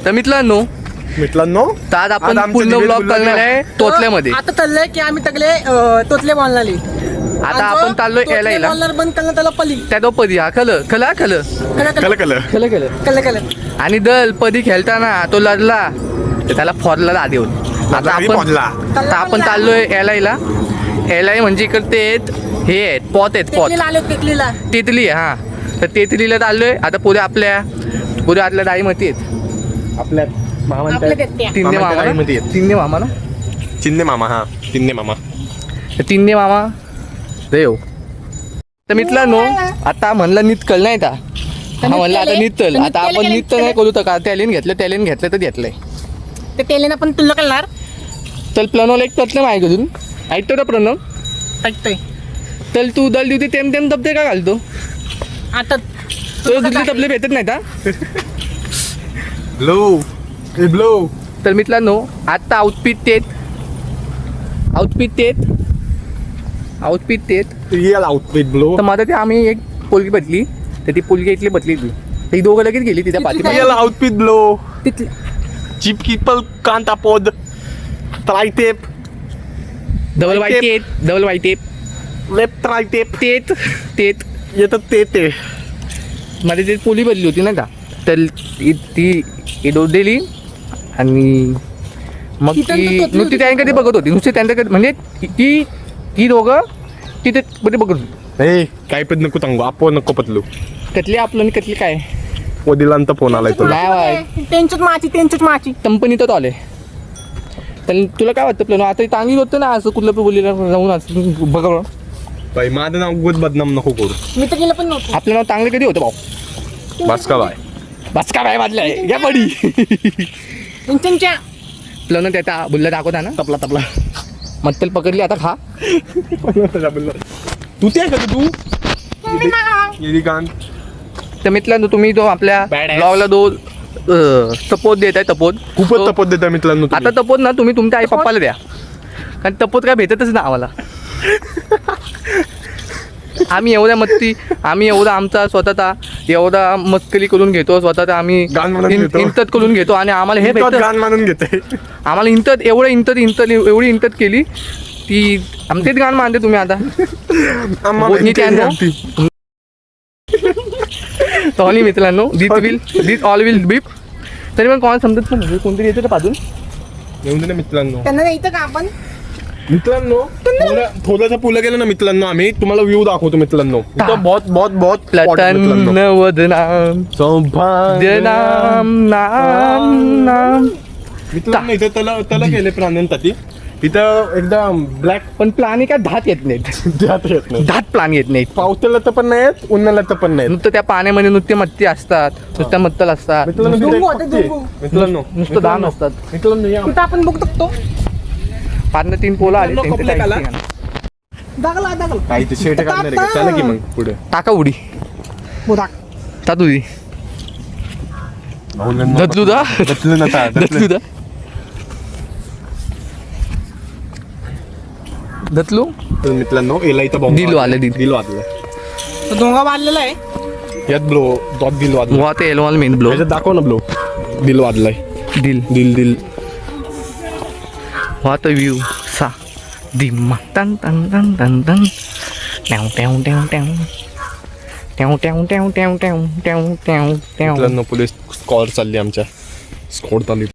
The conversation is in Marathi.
तर मित्रांनो तर आज आपण पूर्ण ब्लॉग करणार आहे तोतल्यामध्ये. आता चाललंय की आम्ही तगले तोतले बोलणारी. आता आपण चाललोय यायला बंद करणं त्याला पली त्या तो पदी हा खल आणि दल पदी खेळताना तो लढला तर त्याला फॉरला देऊन. आता आपण चाललोय यायला म्हणजे इकडे हे आहेत पॉत तेतली हा. तर तेतलीला चाललोय. आता पुढे आतल्या दाईमती आहेत आपल्या तिन्ने मामा देव. तर मित्रांनो आता म्हणलं नितकल नाही का म्हणलं आता नितल. आता आपण नित्य नाही करू तर का टॅलेंट घेतलं तर घेतलंय ते तेलेना पण तुला कळणार. तर प्रणवला एक प्रश्न आहे अजून ऐकतो का प्रणव? ऐकतोय. तर तू दल दिवशी तेम दबते का घालतो? आता तो दुसरे तबले भेटत नाही का? ब्लो. तर मित्रांनो आता आउटफिट तेच रिअल आउटफिट ब्लो. तर माझं ते आम्ही एक पोलगी बदली तर ती पोलगी इथली बदली ती दोघं लगेच गेली तिच्या पाठी. रिअल आउटफिट ब्लो. तिथली चिप किपल कांता पोद ट्रायटेप डबल वाय टेप लेफ्ट ट्रायटेप तेच येतं ते माझी ते पोली बदली होती ना का. तर ती डोस दिली आणि मग ती नुसती त्यांच्याकडे बघत होती. नुसती त्यांच्याकडे म्हणजे ती दोघं तिथे बघत होती. काय पण नको सांगू आपण नको पतलू. कतली आपलं आणि कतली काय वडिलांचा फोन आलाय तुला. त्यांचीच माची कंपनीतच आले. तर तुला काय वाटतं प्लॅन आता चांगली होतं ना असं कुठलं बोलीला जाऊन असं बघा बाई माझं नाव उगाच बदनाम नको करू. मी तर गेलं पण नव्हतं. आपलं नाव चांगलं कधी होतं भाऊ? बस का बाय वाजलंय या पडी त्यांच्या प्लॅन त्याचा बुल्ला दाखवता ना तपला मत्तल पकडली आता खा. तू ते का तू येडी कान. तर मित्रांनो तुम्ही तो आपल्या ब्लॉगला तपोद देत आहे तपोद खूपच तपोद देता मित्रांनो. आता तपोद ना तुम्ही तुमच्या आई पप्पाला द्या कारण तपोद काय भेटतच ना आम्हाला. आम्ही एवढा आमचा स्वतःचा एवढा मस्करी करून घेतो स्वतःचा आम्ही इंतत करून घेतो आणि आम्हाला हे गान मानून घेते. आम्हाला एवढी इंतत केली ती आमचेच गाण मानते तुम्ही आता. सॉरी मित्रांनो दिस ऑल विल बीप. तरी पण कोणाला समजत पण कोणतरी येतं पाजून येऊन दे ना मित्रांनो. त्यांना द्यायचं का आपण? मित्रांनो थोडंसं पुलं गेलं ना मित्रांनो आम्ही तुम्हाला व्ह्यू दाखवतो मित्रांनो. बहुत प्लटन वदनाम सौभाग्य नाम मित्रांनो इथं तला गेले प्राण्यांसाठी. इथं एकदम ब्लॅक पण प्राणी काय धात येत नाहीत. धात प्राणी येत नाहीत. पावसाला तर पण नाहीत उन्हाळ्यात तर पण नाही. नुसतं त्या पाण्यामध्ये नुसते मत्ती असतात नुसत्या मत्तल असतात मित्रांनो नुसतं धान असतात. मित्रांनो कुठं आपण बघतो तो 5-3 पोला आले काही ते शेट काढणार आहे का? चला की मग पुढे टाका उडी तातुदी धतलू दा धतलू मित्रांनो एला इथं दिलो आलं डोंगा बांधलेला आहे यात ब्लो डॉट दिल वाजलं. मुळात एलवाल मेन ब्लो दाखव ना ब्लो दिल वाजलाय. दिल What a view sa dimma tan tan tan tan tan मित्रांनो पुढे स्कॉड चालली आमच्या स्कॉड चालली.